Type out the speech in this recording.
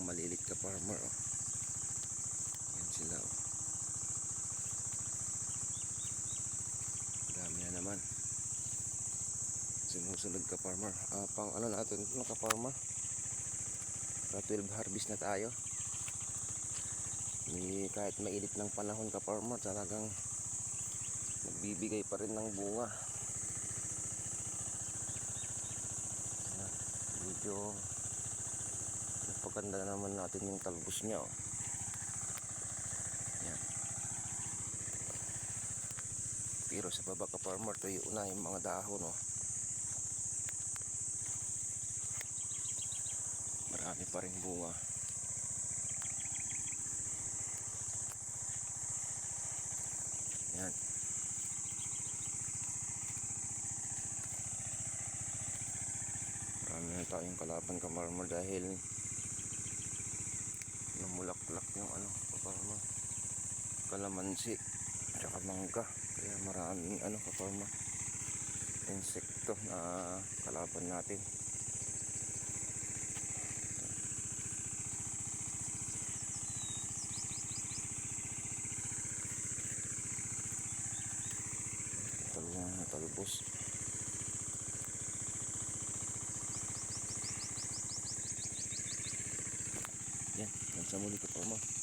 malilit ka farmer, oh. Yan sila, oh. Dami na naman. Sinusunod ka farmer. Pang ano natin ito ka farmer. Para 12 harvest na tayo. Kahit mainit ng panahon ka farmer, talagang nagbibigay pa rin ng bunga. Medyo napaganda naman natin yung talbos niya, oh. Yan. Pero sa baba ka farmer, tuyo na yung mga dahon, oh. Marami pa rin bunga. Yan. Marami na tayong kalaban ka farmer dahil namulaklak yung ano ka farmer, kalamansi at mangga. Kaya maraming ano ka farmer, insekto na kalaban natin. Talbos. Yan, sa muli ka farmer.